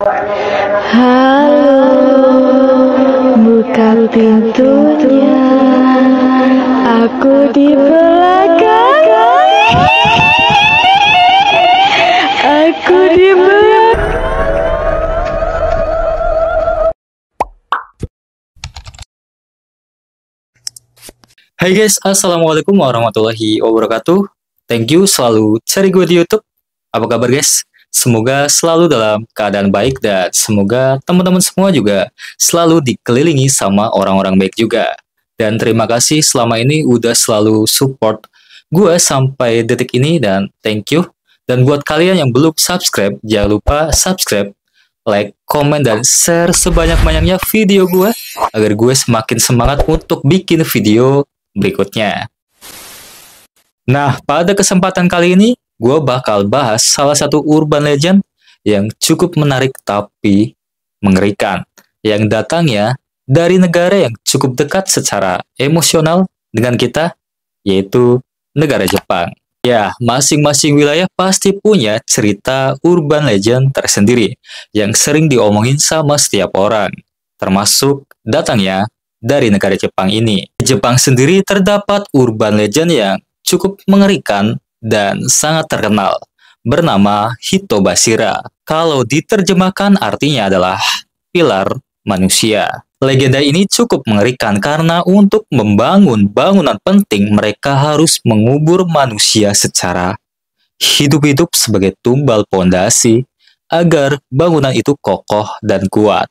Halo, buka pintunya. Aku di belakang. Aku di belakang. Hai guys, Assalamualaikum warahmatullahi wabarakatuh. Thank you selalu cari gue di YouTube. Apa kabar guys? Semoga selalu dalam keadaan baik dan semoga teman-teman semua juga selalu dikelilingi sama orang-orang baik juga. Dan terima kasih selama ini udah selalu support gue sampai detik ini dan thank you. Dan buat kalian yang belum subscribe, jangan lupa subscribe, like, komen, dan share sebanyak-banyaknya video gue agar gue semakin semangat untuk bikin video berikutnya. Nah, pada kesempatan kali ini, gue bakal bahas salah satu urban legend yang cukup menarik tapi mengerikan, yang datangnya dari negara yang cukup dekat secara emosional dengan kita, yaitu negara Jepang. Ya, masing-masing wilayah pasti punya cerita urban legend tersendiri yang sering diomongin sama setiap orang, termasuk datangnya dari negara Jepang ini. Di Jepang sendiri terdapat urban legend yang cukup mengerikan dan sangat terkenal, bernama Hitobashira. Kalau diterjemahkan artinya adalah pilar manusia. Legenda ini cukup mengerikan karena untuk membangun bangunan penting mereka harus mengubur manusia secara hidup-hidup sebagai tumbal pondasi agar bangunan itu kokoh dan kuat.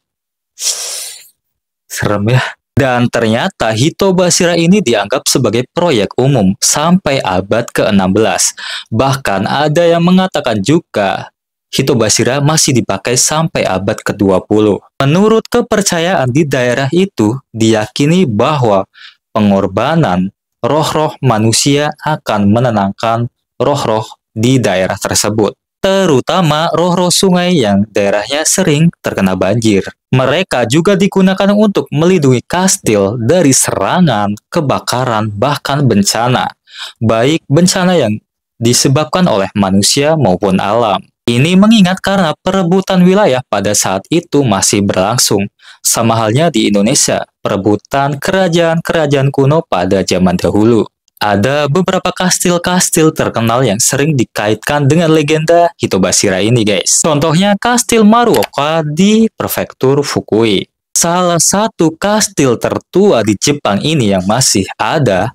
Serem ya. Dan ternyata Hitobashira ini dianggap sebagai proyek umum sampai abad ke-16. Bahkan ada yang mengatakan juga Hitobashira masih dipakai sampai abad ke-20. Menurut kepercayaan di daerah itu, diyakini bahwa pengorbanan roh-roh manusia akan menenangkan roh-roh di daerah tersebut, terutama roh-roh sungai yang daerahnya sering terkena banjir. Mereka juga digunakan untuk melindungi kastil dari serangan, kebakaran, bahkan bencana, baik bencana yang disebabkan oleh manusia maupun alam. Ini mengingat karena perebutan wilayah pada saat itu masih berlangsung, sama halnya di Indonesia, perebutan kerajaan-kerajaan kuno pada zaman dahulu. Ada beberapa kastil-kastil terkenal yang sering dikaitkan dengan legenda Hitobashira ini guys. Contohnya kastil Maruoka di prefektur Fukui. Salah satu kastil tertua di Jepang ini yang masih ada,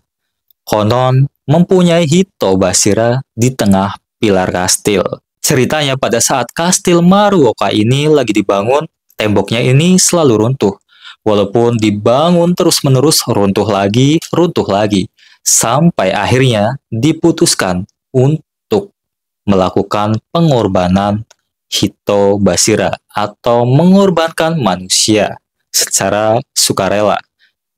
konon mempunyai Hitobashira di tengah pilar kastil. Ceritanya pada saat kastil Maruoka ini lagi dibangun, temboknya ini selalu runtuh. Walaupun dibangun terus-menerus runtuh lagi, sampai akhirnya diputuskan untuk melakukan pengorbanan Hitobashira atau mengorbankan manusia secara sukarela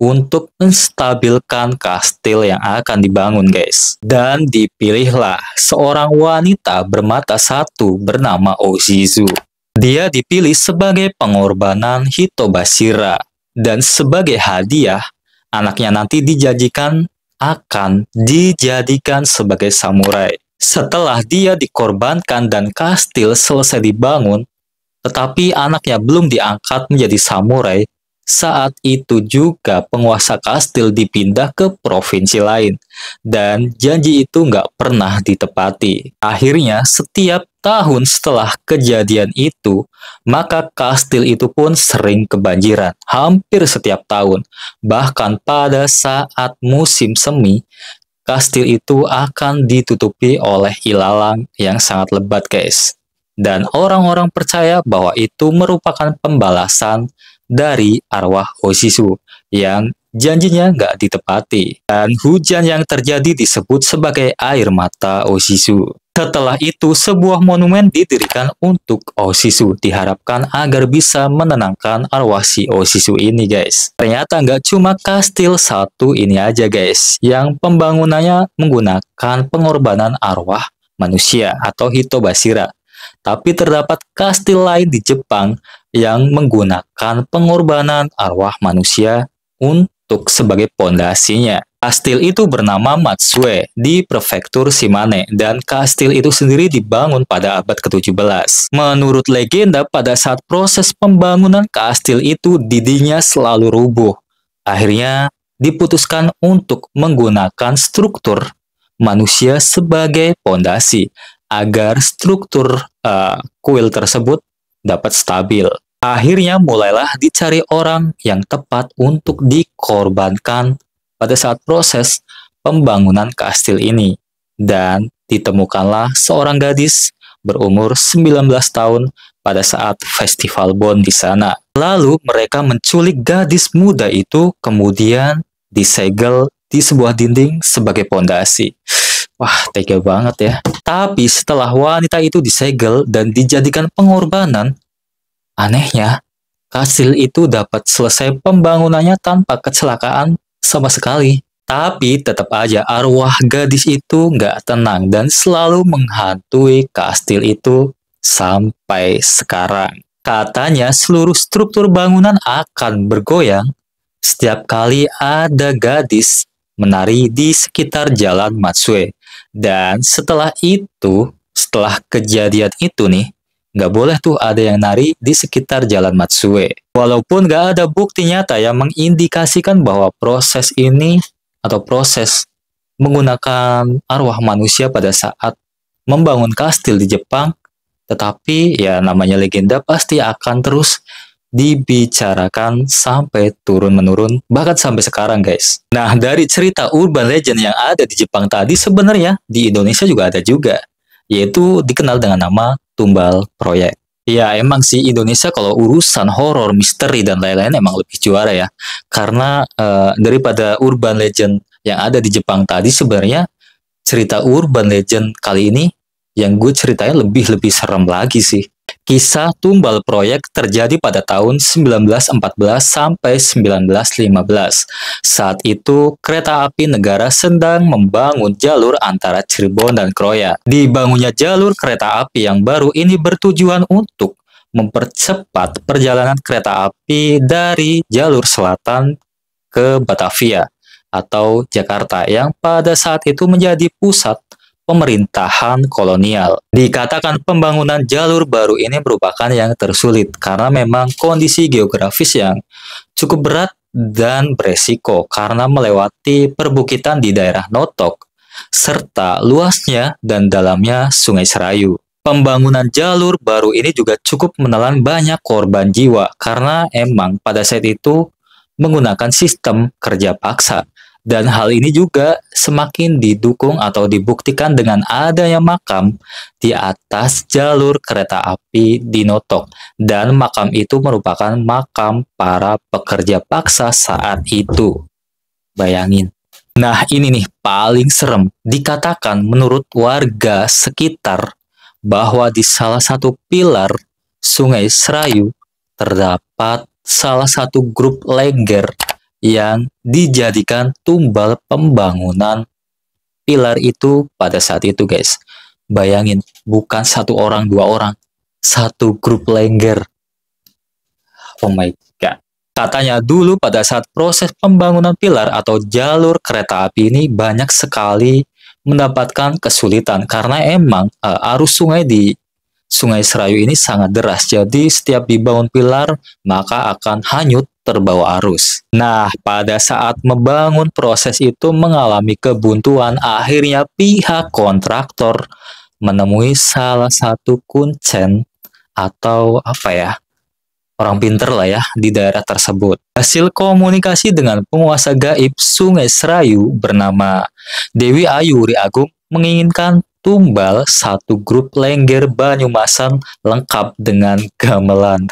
untuk menstabilkan kastil yang akan dibangun guys. Dan dipilihlah seorang wanita bermata satu bernama Oshizu. Dia dipilih sebagai pengorbanan Hitobashira dan sebagai hadiah anaknya nanti akan dijadikan sebagai samurai. Setelah dia dikorbankan dan kastil selesai dibangun, tetapi anaknya belum diangkat menjadi samurai, saat itu juga penguasa kastil dipindah ke provinsi lain, dan janji itu nggak pernah ditepati. Akhirnya, setiap tahun setelah kejadian itu, maka kastil itu pun sering kebanjiran, hampir setiap tahun. Bahkan pada saat musim semi, kastil itu akan ditutupi oleh ilalang yang sangat lebat guys. Dan orang-orang percaya bahwa itu merupakan pembalasan dari arwah Oshizu yang janjinya nggak ditepati. Dan hujan yang terjadi disebut sebagai air mata Oshizu. Setelah itu, sebuah monumen didirikan untuk Oshizu, diharapkan agar bisa menenangkan arwah si Oshizu ini guys. Ternyata nggak cuma kastil satu ini aja guys, yang pembangunannya menggunakan pengorbanan arwah manusia atau Hitobashira. Tapi terdapat kastil lain di Jepang yang menggunakan pengorbanan arwah manusia untuk sebagai pondasinya. Kastil itu bernama Matsue di prefektur Shimane dan kastil itu sendiri dibangun pada abad ke-17. Menurut legenda pada saat proses pembangunan kastil itu dindingnya selalu rubuh. Akhirnya diputuskan untuk menggunakan struktur manusia sebagai pondasi agar struktur kuil tersebut dapat stabil. Akhirnya mulailah dicari orang yang tepat untuk dikorbankan pada saat proses pembangunan kastil ini. Dan ditemukanlah seorang gadis berumur 19 tahun pada saat festival Bon di sana. Lalu mereka menculik gadis muda itu, kemudian disegel di sebuah dinding sebagai pondasi. Wah, tega banget ya. Tapi setelah wanita itu disegel dan dijadikan pengorbanan, anehnya, kastil itu dapat selesai pembangunannya tanpa kecelakaan sama sekali. Tapi tetap aja arwah gadis itu nggak tenang dan selalu menghantui kastil itu sampai sekarang. Katanya seluruh struktur bangunan akan bergoyang setiap kali ada gadis menari di sekitar jalan Matsue. Dan setelah kejadian itu nih, nggak boleh tuh ada yang nari di sekitar jalan Matsue. Walaupun nggak ada bukti nyata yang mengindikasikan bahwa proses ini atau proses menggunakan arwah manusia pada saat membangun kastil di Jepang, tetapi ya namanya legenda pasti akan terus dibicarakan sampai turun-menurun, bahkan sampai sekarang guys. Nah, dari cerita urban legend yang ada di Jepang tadi, sebenarnya di Indonesia juga ada juga, yaitu dikenal dengan nama Tumbal Proyek. Ya, emang sih Indonesia kalau urusan horor, misteri, dan lain-lain emang lebih juara ya. Karena daripada urban legend yang ada di Jepang tadi, sebenarnya cerita urban legend kali ini yang gue ceritain lebih serem lagi sih. Kisah Tumbal Proyek terjadi pada tahun 1914 sampai 1915. Saat itu, kereta api negara sedang membangun jalur antara Cirebon dan Kroya. Dibangunnya jalur kereta api yang baru ini bertujuan untuk mempercepat perjalanan kereta api dari jalur selatan ke Batavia atau Jakarta yang pada saat itu menjadi pusat pemerintahan kolonial. Dikatakan pembangunan jalur baru ini merupakan yang tersulit karena memang kondisi geografis yang cukup berat dan beresiko karena melewati perbukitan di daerah Notok serta luasnya dan dalamnya Sungai Serayu. Pembangunan jalur baru ini juga cukup menelan banyak korban jiwa karena emang pada saat itu menggunakan sistem kerja paksa. Dan hal ini juga semakin didukung atau dibuktikan dengan adanya makam di atas jalur kereta api di Notok. Dan makam itu merupakan makam para pekerja paksa saat itu. Bayangin. Nah, ini nih paling serem. Dikatakan menurut warga sekitar bahwa di salah satu pilar Sungai Serayu terdapat salah satu grup lengger yang dijadikan tumbal pembangunan pilar itu pada saat itu guys. Bayangin, bukan satu orang, dua orang, satu grup lengger. Oh my god. Katanya dulu pada saat proses pembangunan pilar atau jalur kereta api ini banyak sekali mendapatkan kesulitan karena emang arus sungai di Sungai Serayu ini sangat deras. Jadi setiap dibangun pilar maka akan hanyut terbawa arus. Nah, pada saat membangun proses itu mengalami kebuntuan, akhirnya pihak kontraktor menemui salah satu kuncen atau apa ya, orang pinter lah ya di daerah tersebut. Hasil komunikasi dengan penguasa gaib Sungai Serayu bernama Dewi Ayuri Agung menginginkan tumbal satu grup lengger Banyumasan lengkap dengan gamelan.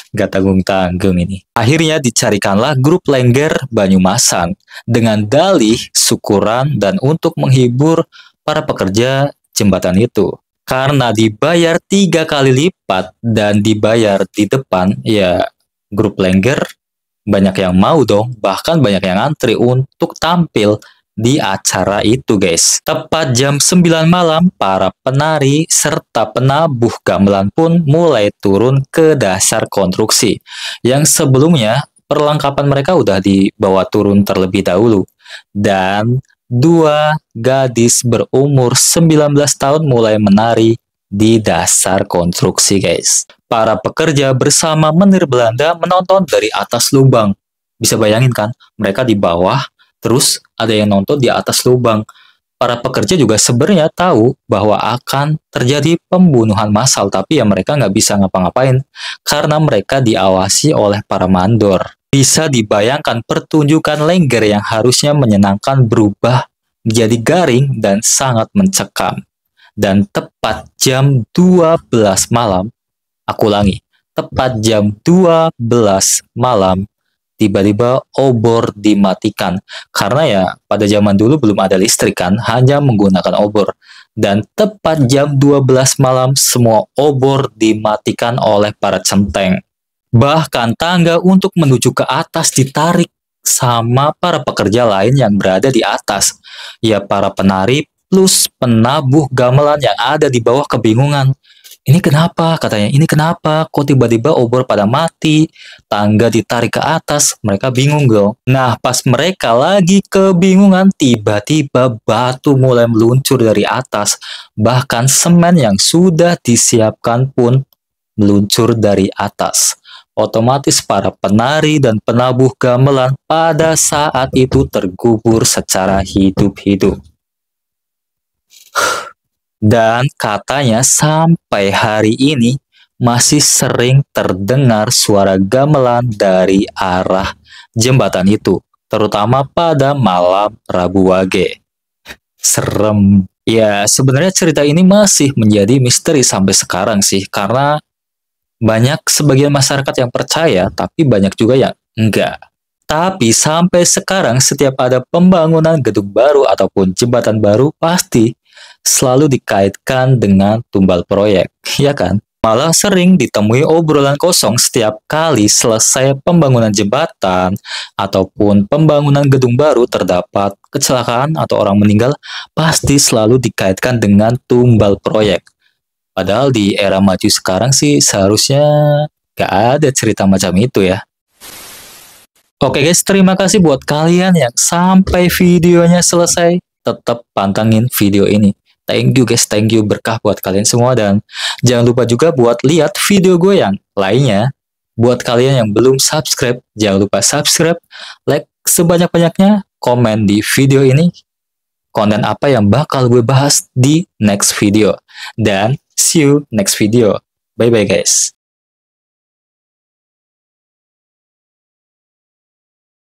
Gak tanggung-tanggung ini. Akhirnya dicarikanlah grup lengger Banyumasan dengan dalih syukuran dan untuk menghibur para pekerja jembatan itu. Karena dibayar 3 kali lipat dan dibayar di depan, ya grup lengger banyak yang mau dong, bahkan banyak yang antri untuk tampil di acara itu guys. Tepat jam 9 malam, para penari serta penabuh gamelan pun mulai turun ke dasar konstruksi yang sebelumnya perlengkapan mereka udah dibawa turun terlebih dahulu. Dan dua gadis berumur 19 tahun mulai menari di dasar konstruksi, guys. Para pekerja bersama menir Belanda menonton dari atas lubang. Bisa bayangin kan, mereka di bawah, terus ada yang nonton di atas lubang. Para pekerja juga sebenarnya tahu bahwa akan terjadi pembunuhan massal, tapi ya mereka nggak bisa ngapa-ngapain karena mereka diawasi oleh para mandor. Bisa dibayangkan pertunjukan Lengger yang harusnya menyenangkan berubah menjadi garing dan sangat mencekam. Dan tepat jam 12 malam, aku ulangi, tepat jam 12 malam, tiba-tiba obor dimatikan. Karena ya pada zaman dulu belum ada listrik kan, hanya menggunakan obor. Dan tepat jam 12 malam semua obor dimatikan oleh para centeng. Bahkan tangga untuk menuju ke atas ditarik sama para pekerja lain yang berada di atas. Ya para penari plus penabuh gamelan yang ada di bawah kebingungan. Ini kenapa? Katanya, ini kenapa? Kok tiba-tiba obor pada mati? Tangga ditarik ke atas, mereka bingung, bro. Nah, pas mereka lagi kebingungan, tiba-tiba batu mulai meluncur dari atas. Bahkan semen yang sudah disiapkan pun meluncur dari atas. Otomatis para penari dan penabuh gamelan pada saat itu terkubur secara hidup-hidup. Dan katanya sampai hari ini masih sering terdengar suara gamelan dari arah jembatan itu, terutama pada malam Rabu Wage. Serem. Ya, sebenarnya cerita ini masih menjadi misteri sampai sekarang sih, karena banyak sebagian masyarakat yang percaya, tapi banyak juga yang enggak. Tapi sampai sekarang setiap ada pembangunan gedung baru ataupun jembatan baru pasti selalu dikaitkan dengan tumbal proyek, ya kan? Malah sering ditemui obrolan kosong setiap kali selesai pembangunan jembatan ataupun pembangunan gedung baru terdapat kecelakaan atau orang meninggal, pasti selalu dikaitkan dengan tumbal proyek. Padahal di era maju sekarang sih seharusnya gak ada cerita macam itu ya. Oke guys, terima kasih buat kalian yang sampai videonya selesai. Tetap pantengin video ini. Thank you guys, thank you, berkah buat kalian semua. Dan jangan lupa juga buat lihat video gue yang lainnya. Buat kalian yang belum subscribe, jangan lupa subscribe, like sebanyak-banyaknya, komen di video ini konten apa yang bakal gue bahas di next video. Dan see you next video. Bye-bye guys.